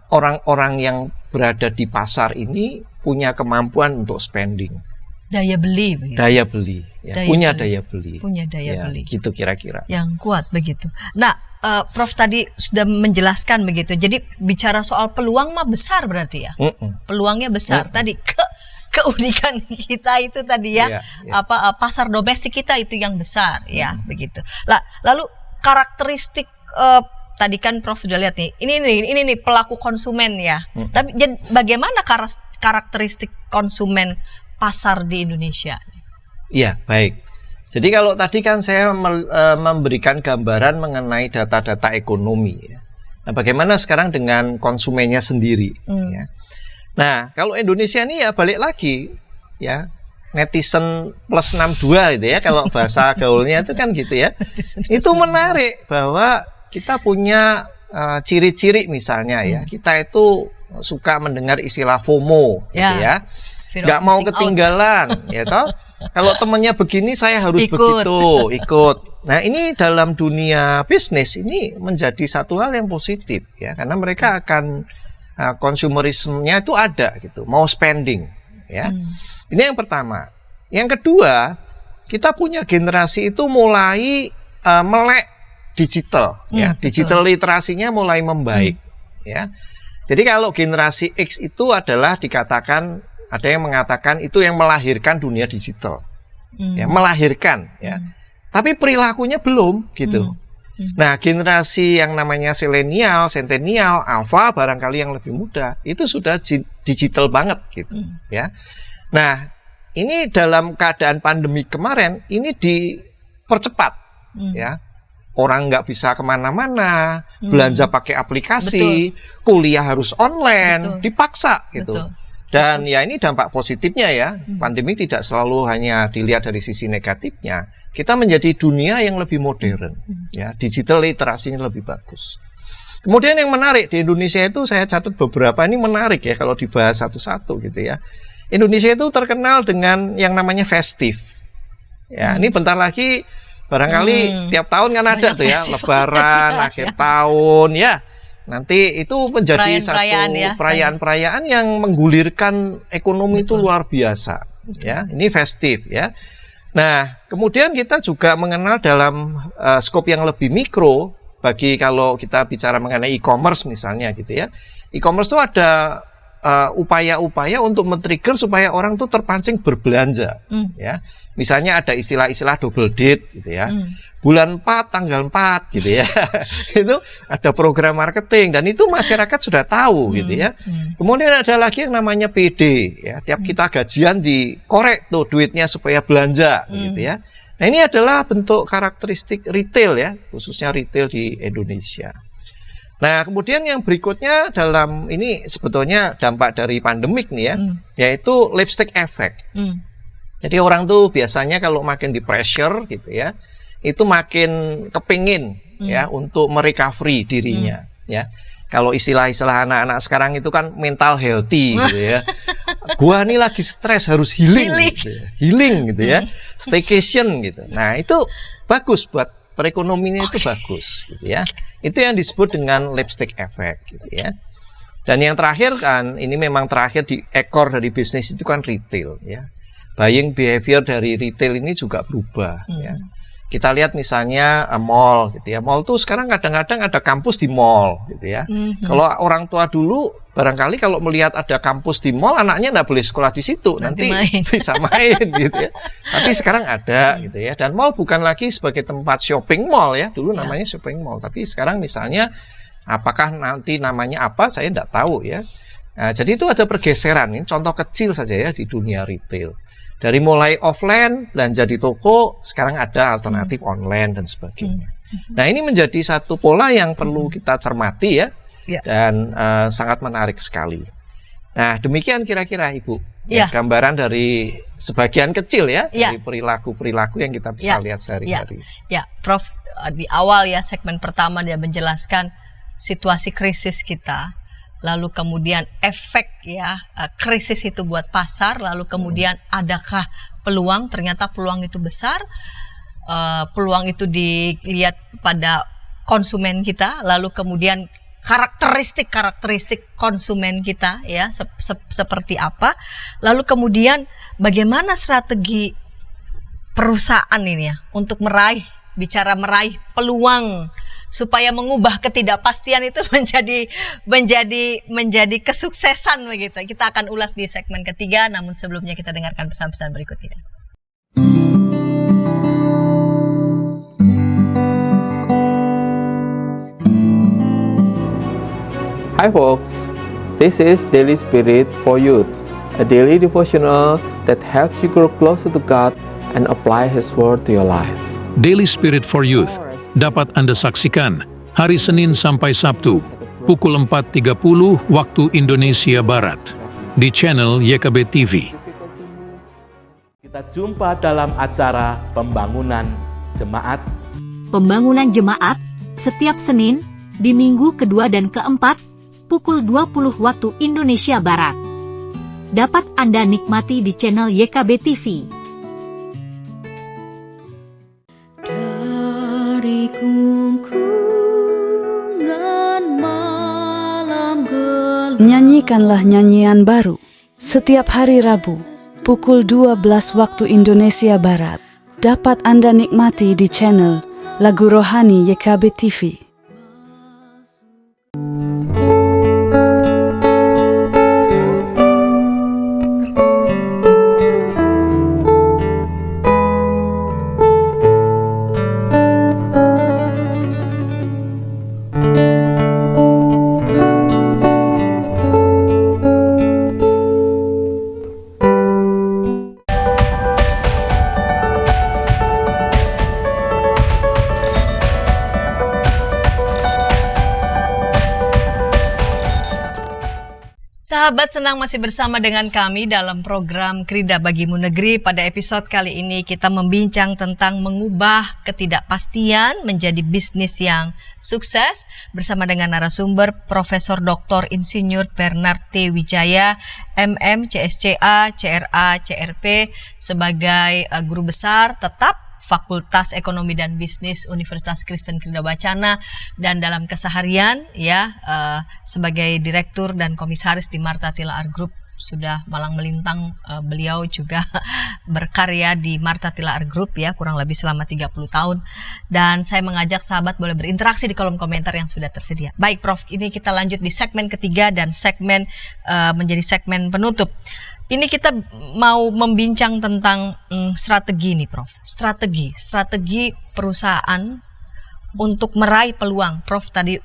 orang-orang yang berada di pasar ini punya kemampuan untuk spending. Daya beli begitu. Daya beli, ya. Punya daya beli. Punya daya beli. Gitu kira-kira. Yang kuat begitu. Nah, Prof tadi sudah menjelaskan begitu. Jadi bicara soal peluang mah besar berarti ya. Peluangnya besar. Tadi keunikan kita itu tadi ya, pasar domestik kita itu yang besar ya, begitu. Lalu karakteristik tadi kan Prof sudah lihat nih, ini nih pelaku konsumen ya. Tapi bagaimana karakteristik konsumen pasar di Indonesia? Iya, baik. Jadi kalau tadi kan saya memberikan gambaran mengenai data-data ekonomi ya. Nah, bagaimana sekarang dengan konsumennya sendiri ya. Nah, kalau Indonesia ini ya balik lagi ya, netizen plus 62 gitu ya, kalau bahasa gaulnya itu kan gitu ya. Itu menarik bahwa kita punya ciri-ciri misalnya ya, kita itu suka mendengar istilah FOMO gitu ya. Nggak mau ketinggalan ya toh. Kalau temennya begini saya harus begitu, ikut. Nah, ini dalam dunia bisnis ini menjadi satu hal yang positif ya, karena mereka akan konsumerismenya itu ada gitu, mau spending ya. Ini yang pertama. Yang kedua, kita punya generasi itu mulai melek digital ya. Digital literasinya mulai membaik ya. Jadi kalau generasi X itu adalah dikatakan, ada yang mengatakan itu yang melahirkan dunia digital, ya, melahirkan, ya. Tapi perilakunya belum, gitu. Nah, generasi yang namanya Zillennial, Centennial, Alpha, barangkali yang lebih muda, itu sudah digital banget, gitu, ya. Nah, ini dalam keadaan pandemi kemarin, ini dipercepat, ya. Orang nggak bisa kemana-mana, belanja pakai aplikasi, kuliah harus online, dipaksa, gitu. Dan ya ini dampak positifnya ya, pandemi tidak selalu hanya dilihat dari sisi negatifnya. Kita menjadi dunia yang lebih modern, ya, digital literasinya lebih bagus. Kemudian yang menarik di Indonesia itu saya catat beberapa, ini menarik ya kalau dibahas satu-satu gitu ya. Indonesia itu terkenal dengan yang namanya festif. Ya, ini bentar lagi barangkali tiap tahun kan ada tuh ya, Lebaran, akhir tahun ya. Nanti itu menjadi perayaan-perayaan yang menggulirkan ekonomi itu luar biasa, ya. Ini festif, ya. Nah, kemudian kita juga mengenal dalam skop yang lebih mikro, bagi kalau kita bicara mengenai e-commerce misalnya, gitu ya. E-commerce itu ada upaya-upaya untuk men-trigger supaya orang tuh terpancing berbelanja, ya. Misalnya ada istilah-istilah double date, gitu ya. Bulan 4, tanggal 4, gitu ya. Itu ada program marketing, dan itu masyarakat sudah tahu, gitu ya. Kemudian ada lagi yang namanya PD, ya. Tiap kita gajian dikorek tuh duitnya supaya belanja, gitu ya. Nah, ini adalah bentuk karakteristik retail ya, khususnya retail di Indonesia. Nah, kemudian yang berikutnya dalam ini sebetulnya dampak dari pandemik nih ya, yaitu lipstick effect. Jadi orang tuh biasanya kalau makin di pressure gitu ya, itu makin kepingin ya untuk merecovery dirinya ya. Kalau istilah-istilah anak-anak sekarang itu kan mental healthy gitu ya. Gua nih lagi stres harus healing gitu ya. Healing gitu ya. Staycation gitu. Nah, itu bagus buat perekonomiannya, itu bagus gitu ya. Itu yang disebut dengan lipstick effect gitu ya. Dan yang terakhir kan, ini memang terakhir di ekor dari bisnis itu kan retail ya. Buying behavior dari retail ini juga berubah ya. Kita lihat misalnya mall gitu ya. Mall tuh sekarang kadang-kadang ada kampus di mall gitu ya. Kalau orang tua dulu barangkali kalau melihat ada kampus di mall, anaknya nggak boleh sekolah di situ, nanti bisa main gitu ya. Tapi sekarang ada gitu ya. Dan mall bukan lagi sebagai tempat shopping mall ya. Dulu namanya shopping mall, tapi sekarang misalnya apakah nanti namanya apa saya nggak tahu ya. Nah, jadi itu ada pergeseran, ini contoh kecil saja ya di dunia retail. Dari mulai offline, belanja di toko, sekarang ada alternatif online dan sebagainya. Nah, ini menjadi satu pola yang perlu kita cermati ya, dan sangat menarik sekali. Nah, demikian kira-kira Ibu, gambaran dari sebagian kecil ya, dari perilaku-perilaku yang kita bisa lihat sehari-hari. Ya, Prof, di awal ya segmen pertama dia menjelaskan situasi krisis kita. Lalu kemudian efek ya krisis itu buat pasar, lalu kemudian adakah peluang? Ternyata peluang itu besar, peluang itu dilihat pada konsumen kita, lalu kemudian karakteristik konsumen kita ya seperti apa, lalu kemudian bagaimana strategi perusahaan ini ya untuk meraih peluang supaya mengubah ketidakpastian itu menjadi kesuksesan begitu. Kita akan ulas di segmen ketiga, namun sebelumnya kita dengarkan pesan-pesan berikut ini. Hi folks, this is Daily Spirit for Youth, a daily devotional that helps you grow closer to God and apply His Word to your life. Daily Spirit for Youth dapat Anda saksikan hari Senin sampai Sabtu pukul 4.30 waktu Indonesia Barat di channel YKB TV. Kita jumpa dalam acara pembangunan jemaat. Pembangunan jemaat setiap Senin di minggu kedua dan keempat pukul 20 waktu Indonesia Barat. Dapat Anda nikmati di channel YKB TV. Dari gungkungan malam gelap. Nyanyikanlah nyanyian baru setiap hari Rabu pukul 12 waktu Indonesia Barat. Dapat Anda nikmati di channel Lagu Rohani YKB TV. Sahabat senang masih bersama dengan kami dalam program Krida Bagimu Negeri. Pada episode kali ini kita membincang tentang mengubah ketidakpastian menjadi bisnis yang sukses bersama dengan narasumber Profesor Dr. Insinyur Bernard T. Wijaya, MM, CSCA, CRA, CRP sebagai guru besar tetap Fakultas Ekonomi dan Bisnis Universitas Kristen Krida Wacana, dan dalam keseharian sebagai direktur dan komisaris di Martha Tilaar Group. Sudah malang melintang beliau juga berkarya di Martha Tilaar Group ya kurang lebih selama 30 tahun. Dan saya mengajak sahabat boleh berinteraksi di kolom komentar yang sudah tersedia. Baik Prof, ini kita lanjut di segmen ketiga dan segmen menjadi segmen penutup. Ini kita mau membincang tentang strategi nih Prof. Strategi perusahaan untuk meraih peluang. Prof tadi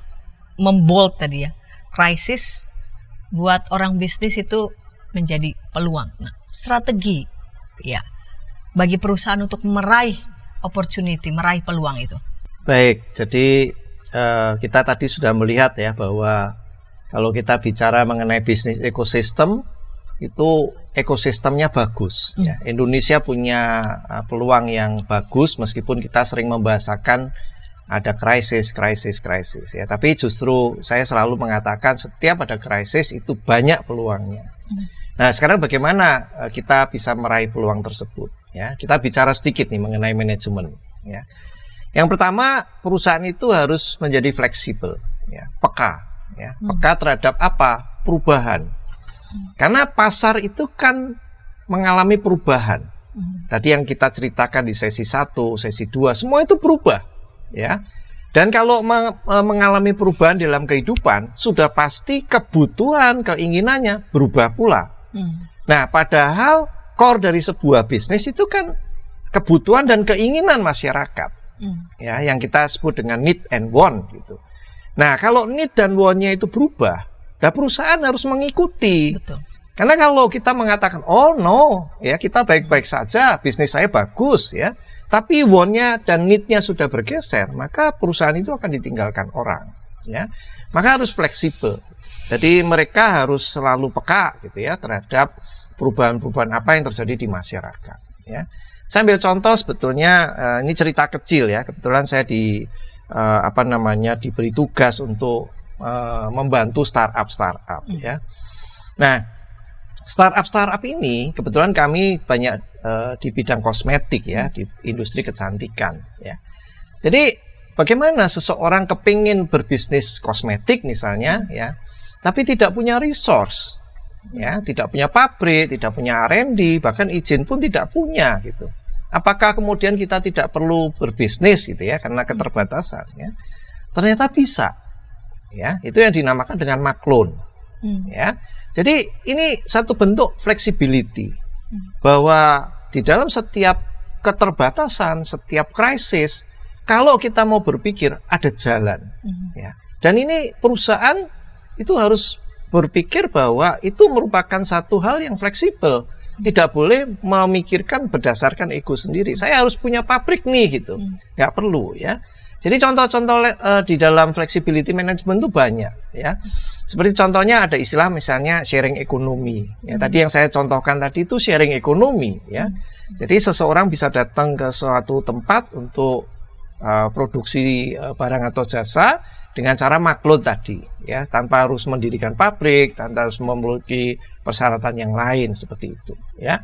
membold tadi ya. Krisis buat orang bisnis itu menjadi peluang. Nah, strategi ya bagi perusahaan untuk meraih opportunity, meraih peluang itu. Baik, jadi kita tadi sudah melihat ya bahwa kalau kita bicara mengenai bisnis ekosistem, itu ekosistemnya bagus. Ya. Indonesia punya peluang yang bagus meskipun kita sering membahasakan ada krisis ya. Tapi justru saya selalu mengatakan setiap ada krisis itu banyak peluangnya. Nah, sekarang bagaimana kita bisa meraih peluang tersebut? Ya, kita bicara sedikit nih mengenai manajemen. Ya. Yang pertama, perusahaan itu harus menjadi fleksibel, ya, peka terhadap apa? Perubahan. Karena pasar itu kan mengalami perubahan. Tadi yang kita ceritakan di sesi 1, sesi 2, semua itu berubah, ya. Dan kalau mengalami perubahan dalam kehidupan, sudah pasti kebutuhan, keinginannya berubah pula. Nah, padahal core dari sebuah bisnis itu kan kebutuhan dan keinginan masyarakat. Ya, yang kita sebut dengan need and want gitu. Nah, kalau need dan want-nya itu berubah, nah, perusahaan harus mengikuti. Betul. Karena kalau kita mengatakan, oh no, ya kita baik-baik saja, bisnis saya bagus, ya, tapi want-nya dan need-nya sudah bergeser, maka perusahaan itu akan ditinggalkan orang, ya. Maka harus fleksibel. Jadi mereka harus selalu peka, gitu ya, terhadap perubahan-perubahan apa yang terjadi di masyarakat. Ya. Saya ambil contoh sebetulnya ini cerita kecil ya. Kebetulan saya diberi tugas untuk membantu startup ya. Nah, startup ini kebetulan kami banyak di bidang kosmetik ya, di industri kecantikan ya. Jadi bagaimana seseorang kepingin berbisnis kosmetik misalnya ya, tapi tidak punya resource ya, tidak punya pabrik, tidak punya R&D, bahkan izin pun tidak punya gitu. Apakah kemudian kita tidak perlu berbisnis gitu ya karena keterbatasan ya? Ternyata bisa. Ya, itu yang dinamakan dengan maklun. Ya. Jadi ini satu bentuk flexibility bahwa di dalam setiap keterbatasan, setiap krisis, kalau kita mau berpikir ada jalan. Ya. Dan ini perusahaan itu harus berpikir bahwa itu merupakan satu hal yang fleksibel. Tidak boleh memikirkan berdasarkan ego sendiri. Saya harus punya pabrik nih gitu. Nggak perlu ya. Jadi contoh-contoh di dalam flexibility management itu banyak ya. Seperti contohnya ada istilah misalnya sharing ekonomi. Ya, tadi yang saya contohkan tadi itu sharing ekonomi ya. Jadi seseorang bisa datang ke suatu tempat untuk produksi barang atau jasa dengan cara maklot tadi ya, tanpa harus mendirikan pabrik, tanpa harus memiliki persyaratan yang lain seperti itu ya.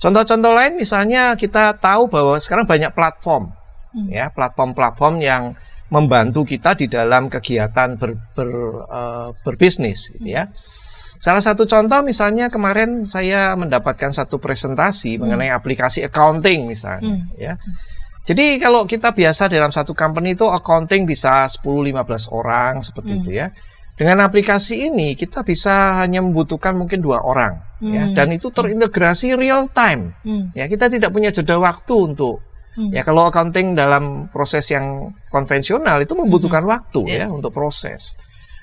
Contoh-contoh lain misalnya kita tahu bahwa sekarang banyak platform ya, platform-platform yang membantu kita di dalam kegiatan berbisnis gitu ya. Salah satu contoh misalnya kemarin saya mendapatkan satu presentasi mengenai aplikasi accounting misalnya ya. Jadi kalau kita biasa dalam satu company itu accounting bisa 10-15 orang seperti itu ya. Dengan aplikasi ini kita bisa hanya membutuhkan mungkin 2 orang ya, dan itu terintegrasi real time. Ya, kita tidak punya jeda waktu untuk ya, kalau accounting dalam proses yang konvensional itu membutuhkan waktu ya untuk proses.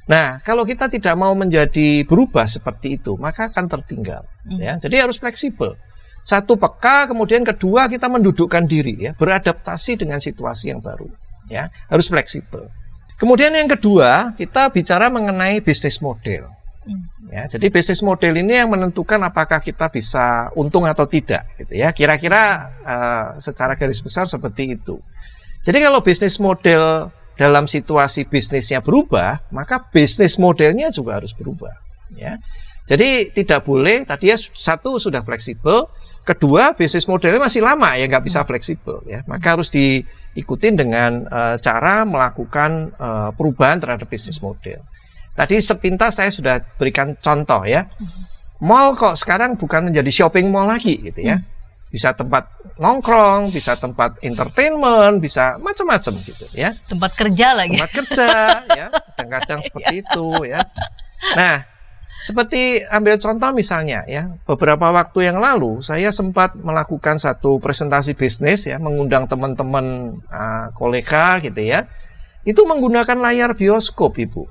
Nah, kalau kita tidak mau menjadi berubah seperti itu, maka akan tertinggal ya. Jadi harus fleksibel. Satu peka, kemudian kedua kita mendudukkan diri ya, beradaptasi dengan situasi yang baru ya, harus fleksibel. Kemudian yang kedua, kita bicara mengenai bisnis model. Ya, jadi bisnis model ini yang menentukan apakah kita bisa untung atau tidak gitu ya. Kira-kira secara garis besar seperti itu. Jadi kalau bisnis model dalam situasi bisnisnya berubah, maka bisnis modelnya juga harus berubah ya. Jadi tidak boleh, tadi ya satu sudah fleksibel, kedua bisnis modelnya masih lama ya nggak bisa fleksibel ya. Maka harus diikutin dengan cara melakukan perubahan terhadap bisnis model. Tadi sepintas saya sudah berikan contoh ya. Mall kok sekarang bukan menjadi shopping mall lagi gitu ya. Bisa tempat nongkrong, bisa tempat entertainment, bisa macam-macam gitu ya. Tempat kerja lagi. Tempat kerja ya, kadang-kadang seperti itu ya. Nah, seperti ambil contoh misalnya ya, beberapa waktu yang lalu saya sempat melakukan satu presentasi bisnis ya, mengundang teman-teman kolega gitu ya. Itu menggunakan layar bioskop, Ibu.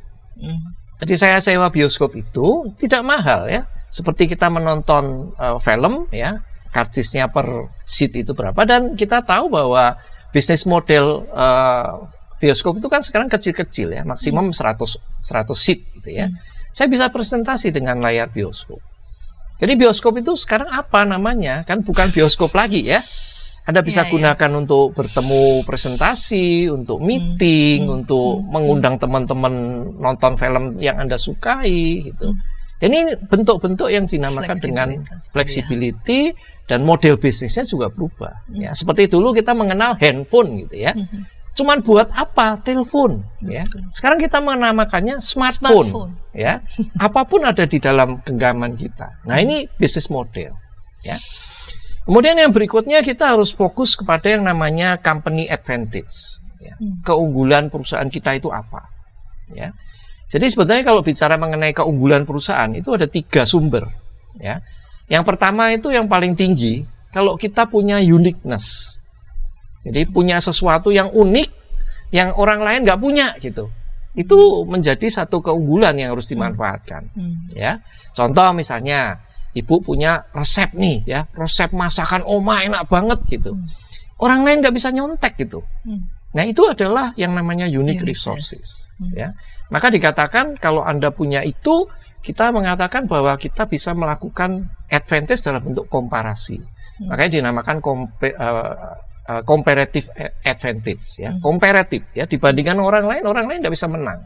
Jadi saya sewa bioskop itu tidak mahal ya. Seperti kita menonton film ya, karcisnya per seat itu berapa, dan kita tahu bahwa bisnis model bioskop itu kan sekarang kecil-kecil ya, maksimum 100 seat gitu ya. Saya bisa presentasi dengan layar bioskop. Jadi bioskop itu sekarang apa namanya? Kan bukan bioskop lagi ya. Anda bisa gunakan untuk bertemu presentasi, untuk meeting, untuk mengundang teman-teman nonton film yang Anda sukai gitu. Dan ini bentuk-bentuk yang dinamakan dengan flexibility dan model bisnisnya juga berubah. Ya, seperti dulu kita mengenal handphone gitu ya. Cuman buat apa? Telepon ya. Sekarang kita menamakannya smartphone. Ya. Apapun ada di dalam genggaman kita. Nah, ini bisnis model ya. Kemudian yang berikutnya kita harus fokus kepada yang namanya company advantage ya. Keunggulan perusahaan kita itu apa ya. Jadi sebetulnya kalau bicara mengenai keunggulan perusahaan itu ada 3 sumber ya. Yang pertama itu yang paling tinggi, kalau kita punya uniqueness. Jadi punya sesuatu yang unik yang orang lain nggak punya gitu. Itu menjadi satu keunggulan yang harus dimanfaatkan ya. Contoh misalnya Ibu punya resep nih ya, resep masakan oma enak banget gitu. Orang lain nggak bisa nyontek gitu. Nah, itu adalah yang namanya unique resources ya. Maka dikatakan kalau Anda punya itu, kita mengatakan bahwa kita bisa melakukan advantage dalam bentuk komparasi. Makanya dinamakan comparative advantage ya. Komparatif ya, dibandingkan orang lain nggak bisa menang.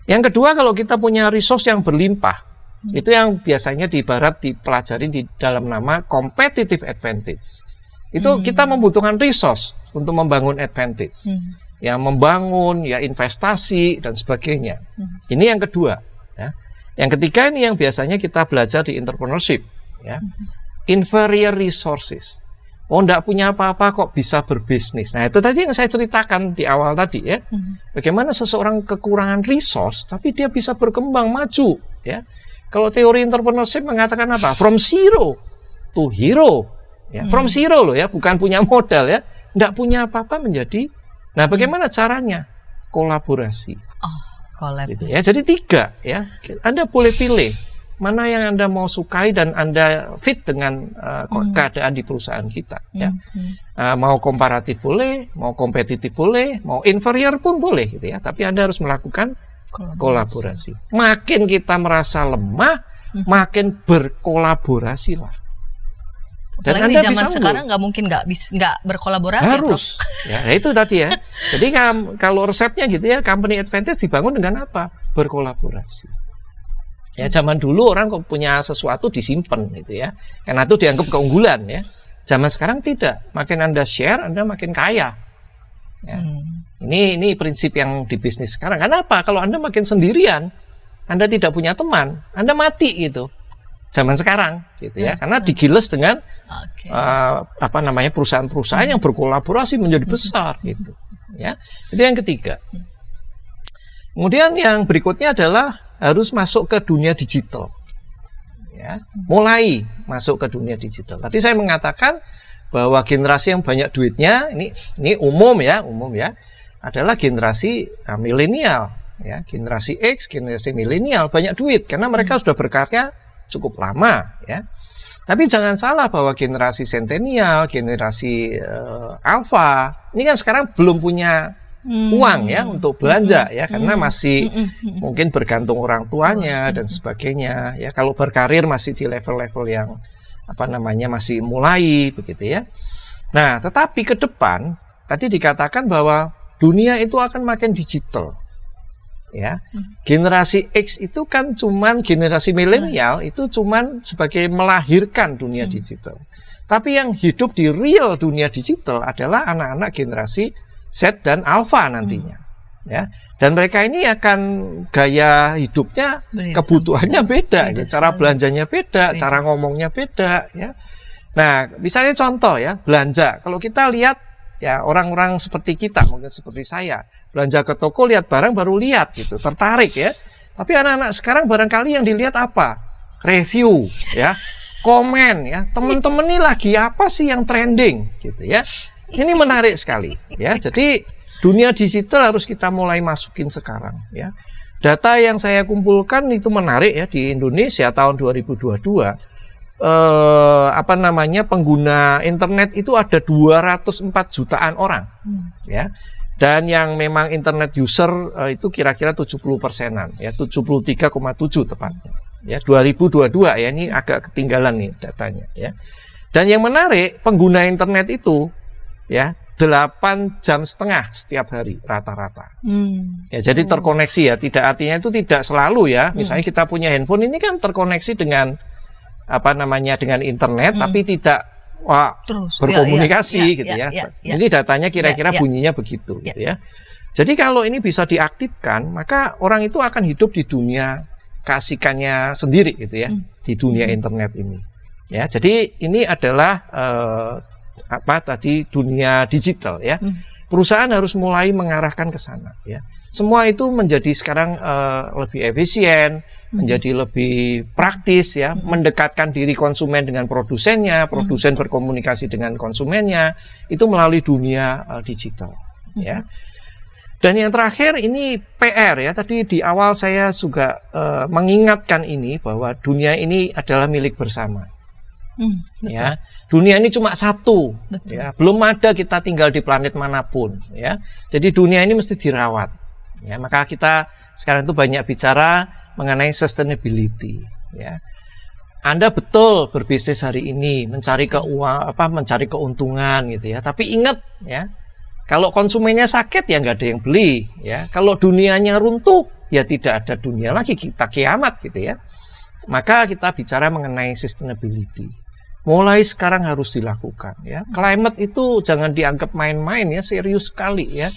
Yang kedua, kalau kita punya resource yang berlimpah, itu yang biasanya dipelajari di dalam nama competitive advantage. Itu kita membutuhkan resource untuk membangun advantage. Ya, membangun, ya investasi dan sebagainya. Ini yang kedua. Ya. Yang ketiga ini yang biasanya kita belajar di entrepreneurship. Ya. Inferior resources. Oh, enggak punya apa-apa kok bisa berbisnis. Nah, itu tadi yang saya ceritakan di awal tadi ya. Bagaimana seseorang kekurangan resource, tapi dia bisa berkembang, maju. Ya. Kalau teori entrepreneurship mengatakan apa? From zero to hero. Ya, from zero loh ya, bukan punya modal ya. Enggak punya apa-apa menjadi. Nah, bagaimana caranya? Kolaborasi. Collab. Gitu ya. Jadi 3 ya. Anda boleh pilih mana yang Anda mau sukai dan Anda fit dengan keadaan di perusahaan kita, ya. Mau komparatif boleh, mau kompetitif boleh, mau inferior pun boleh, gitu ya. Tapi Anda harus melakukan kolaborasi. Makin kita merasa lemah, makin berkolaborasilah. Dan Apalagi Anda di zaman bisa sekarang nggak mungkin nggak berkolaborasi. harus, ya itu tadi ya. Jadi kalau resepnya gitu ya, company advantage dibangun dengan apa? Berkolaborasi. Ya zaman dulu orang punya sesuatu disimpan gitu ya, karena itu dianggap keunggulan ya. Zaman sekarang tidak. Makin Anda share, Anda makin kaya. Ya. Ini prinsip yang di bisnis sekarang. Kenapa? Kalau Anda makin sendirian, Anda tidak punya teman, Anda mati gitu. Zaman sekarang gitu ya, karena digiles dengan perusahaan-perusahaan yang berkolaborasi menjadi besar gitu ya. Itu yang ketiga. Kemudian yang berikutnya adalah harus masuk ke dunia digital ya, mulai masuk ke dunia digital. Tadi saya mengatakan bahwa generasi yang banyak duitnya ini umum ya adalah generasi milenial ya, generasi X, generasi milenial banyak duit karena mereka sudah berkarya cukup lama ya. Tapi jangan salah bahwa generasi sentenial, generasi alpha ini kan sekarang belum punya uang ya untuk belanja ya, karena masih mungkin bergantung orang tuanya dan sebagainya ya. Kalau berkarir masih di level-level yang masih mulai begitu ya. Nah, tetapi ke depan tadi dikatakan bahwa dunia itu akan makin digital. Ya, generasi X itu kan cuman generasi milenial itu cuman sebagai melahirkan dunia digital. Tapi yang hidup di real dunia digital adalah anak-anak generasi Z dan Alpha nantinya. Ya, dan mereka ini akan gaya hidupnya, kebutuhannya beda, ya. Cara belanjanya beda, cara ngomongnya beda. Ya. Nah, misalnya contoh ya belanja. Kalau kita lihat ya orang-orang seperti kita, mungkin seperti saya, belanja ke toko lihat barang baru lihat gitu, tertarik ya. Tapi anak-anak sekarang barangkali yang dilihat apa? Review ya, komen ya. Temen-temen ini lagi apa sih yang trending gitu ya. Ini menarik sekali ya. Jadi dunia digital harus kita mulai masukin sekarang ya. Data yang saya kumpulkan itu menarik ya, di Indonesia tahun 2022 pengguna internet itu ada 204 jutaan orang ya. Dan yang memang internet user itu kira-kira 70%-an ya, 73,7 tepatnya. Ya, 2022 ya, ini agak ketinggalan nih datanya ya. Dan yang menarik, pengguna internet itu ya 8,5 jam setiap hari rata-rata. Ya, jadi terkoneksi ya, tidak artinya itu tidak selalu ya. Misalnya kita punya handphone ini kan terkoneksi dengan dengan internet tapi tidak terus berkomunikasi gitu ya. Ini datanya kira-kira bunyinya begitu gitu ya. Jadi kalau ini bisa diaktifkan, maka orang itu akan hidup di dunia keasikannya sendiri gitu ya, di dunia internet ini. Ya, jadi ini adalah dunia digital ya. Perusahaan harus mulai mengarahkan ke sana ya. Semua itu menjadi sekarang lebih efisien, menjadi lebih praktis ya, mendekatkan diri konsumen dengan produsennya, produsen berkomunikasi dengan konsumennya, itu melalui dunia digital ya. Dan yang terakhir ini PR ya, tadi di awal saya juga mengingatkan ini bahwa dunia ini adalah milik bersama. Ya, dunia ini cuma satu ya, belum ada kita tinggal di planet manapun ya. Jadi dunia ini mesti dirawat. Ya, maka kita sekarang itu banyak bicara mengenai sustainability. Ya, Anda betul berbisnis hari ini mencari mencari keuntungan gitu ya. Tapi ingat ya, kalau konsumennya sakit ya nggak ada yang beli. Ya, kalau dunianya runtuh ya tidak ada dunia lagi, kita kiamat gitu ya. Maka kita bicara mengenai sustainability. Mulai sekarang harus dilakukan ya. Climate itu jangan dianggap main-main ya, serius sekali ya.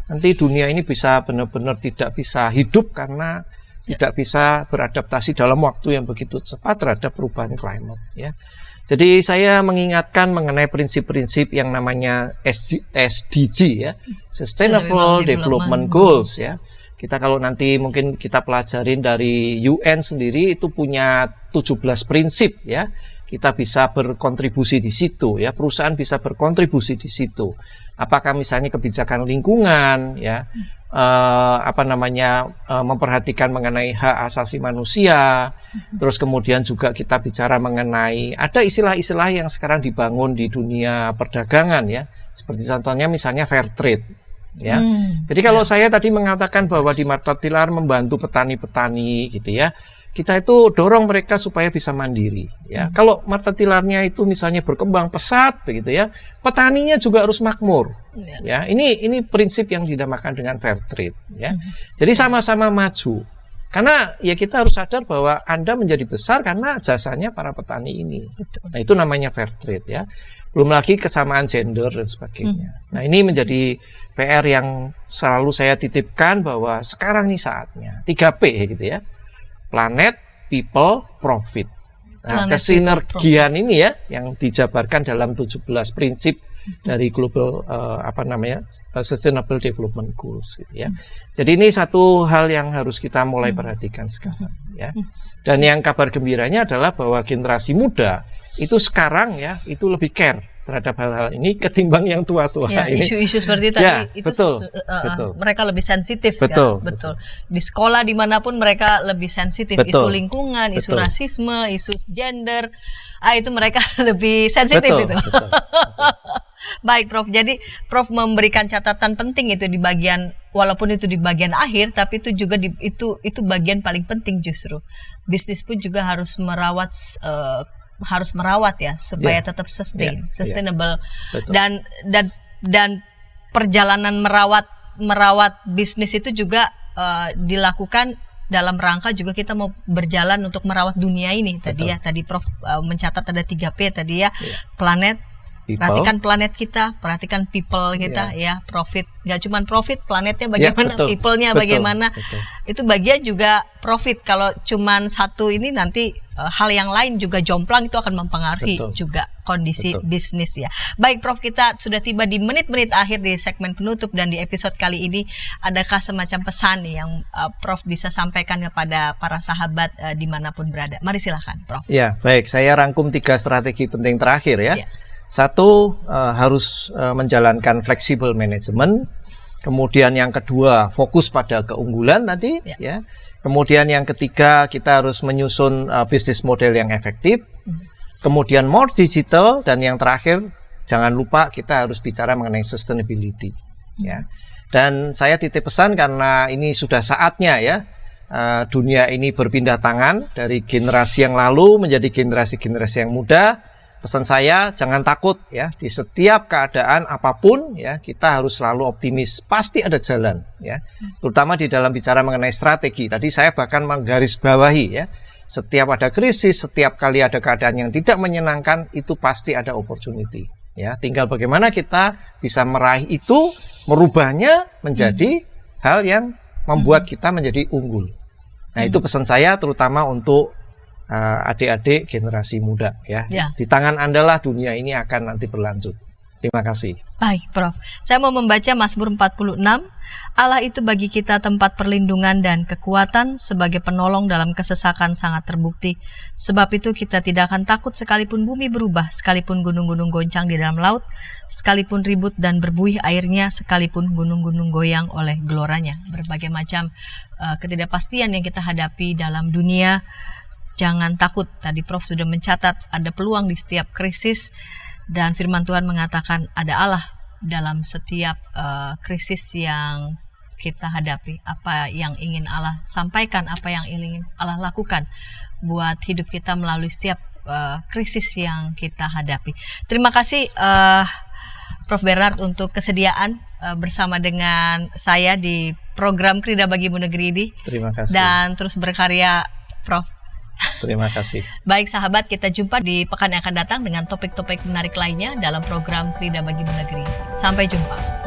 Nanti dunia ini bisa benar-benar tidak bisa hidup karena tidak bisa beradaptasi dalam waktu yang begitu cepat terhadap perubahan climate ya. Jadi saya mengingatkan mengenai prinsip-prinsip yang namanya SDG ya, Sustainable Development Goals ya. Kita kalau nanti mungkin kita pelajarin dari UN sendiri itu punya 17 prinsip ya. Kita bisa berkontribusi di situ ya, perusahaan bisa berkontribusi di situ. Apakah misalnya kebijakan lingkungan ya, memperhatikan mengenai hak asasi manusia. Terus kemudian juga kita bicara mengenai ada istilah-istilah yang sekarang dibangun di dunia perdagangan ya. Seperti contohnya misalnya fair trade ya. Jadi kalau saya tadi mengatakan bahwa di Marta Tilaar membantu petani-petani gitu ya. Kita itu dorong mereka supaya bisa mandiri ya. Kalau Marta Tilaarnya itu misalnya berkembang pesat begitu ya, petaninya juga harus makmur. Ya, ini prinsip yang dinamakan dengan fair trade ya. Jadi sama-sama maju. Karena ya kita harus sadar bahwa Anda menjadi besar karena jasanya para petani ini. Nah, itu namanya fair trade ya. Belum lagi kesamaan gender dan sebagainya. Nah, ini menjadi PR yang selalu saya titipkan bahwa sekarang nih saatnya 3P gitu ya. Planet, people, profit. Nah, kesinergian ini ya yang dijabarkan dalam 17 prinsip dari global Sustainable Development Goals gitu ya. Jadi ini satu hal yang harus kita mulai perhatikan sekarang ya. Dan yang kabar gembiranya adalah bahwa generasi muda itu sekarang ya itu lebih care terhadap hal-hal ini ketimbang yang tua-tua ya, ini. Isu-isu seperti itu ya, tadi itu betul. Mereka lebih sensitif sekarang. Betul. Di sekolah dimanapun mereka lebih sensitif. Isu lingkungan, isu rasisme, isu gender, itu mereka lebih sensitif itu. Betul. Baik, Prof. Jadi Prof memberikan catatan penting itu di bagian, walaupun itu di bagian akhir, tapi itu juga itu bagian paling penting justru. Bisnis pun juga harus merawat ya supaya tetap sustainable dan perjalanan merawat bisnis itu juga dilakukan dalam rangka juga kita mau berjalan untuk merawat dunia ini tadi Prof mencatat ada 3P tadi ya. Planet, perhatikan planet kita, perhatikan people kita ya, profit. Nggak cuma profit, planetnya bagaimana, people-nya bagaimana. Itu bagian juga profit. Kalau cuma satu ini nanti hal yang lain juga jomplang, itu akan mempengaruhi juga kondisi bisnis ya. Baik Prof, kita sudah tiba di menit-menit akhir di segmen penutup dan di episode kali ini. Adakah semacam pesan nih yang Prof bisa sampaikan kepada para sahabat dimanapun berada? Mari silakan Prof. Ya, baik. Saya rangkum 3 strategi penting terakhir ya. Satu, harus menjalankan flexible management. Kemudian yang kedua, fokus pada keunggulan tadi ya. Kemudian yang ketiga, kita harus menyusun bisnis model yang efektif. Kemudian more digital, dan yang terakhir jangan lupa kita harus bicara mengenai sustainability ya. Dan saya titip pesan karena ini sudah saatnya ya. Dunia ini berpindah tangan dari generasi yang lalu menjadi generasi-generasi yang muda. Pesan saya, jangan takut ya, di setiap keadaan apapun ya, kita harus selalu optimis, pasti ada jalan ya. Terutama di dalam bicara mengenai strategi. Tadi saya bahkan menggarisbawahi ya, setiap ada krisis, setiap kali ada keadaan yang tidak menyenangkan, itu pasti ada opportunity ya. Tinggal bagaimana kita bisa meraih itu, merubahnya menjadi hal yang membuat kita menjadi unggul. Nah, itu pesan saya terutama untuk adik-adik generasi muda ya. Di tangan Anda lah dunia ini akan nanti berlanjut. Terima kasih. Baik, Prof. Saya mau membaca Mazmur 46. Allah itu bagi kita tempat perlindungan dan kekuatan, sebagai penolong dalam kesesakan sangat terbukti. Sebab itu kita tidak akan takut sekalipun bumi berubah, sekalipun gunung-gunung goncang di dalam laut, sekalipun ribut dan berbuih airnya, sekalipun gunung-gunung goyang oleh geloranya. Berbagai macam ketidakpastian yang kita hadapi dalam dunia. Jangan takut, tadi Prof sudah mencatat ada peluang di setiap krisis, dan firman Tuhan mengatakan ada Allah dalam setiap krisis yang kita hadapi. Apa yang ingin Allah sampaikan, apa yang ingin Allah lakukan buat hidup kita melalui setiap krisis yang kita hadapi. Terima kasih Prof Bernard untuk kesediaan bersama dengan saya di program Krida Bagimu Negeri ini. Terima kasih. Dan terus berkarya Prof. Terima kasih. Baik sahabat, kita jumpa di pekan yang akan datang dengan topik-topik menarik lainnya dalam program Krida Bagimu Negeri. Sampai jumpa.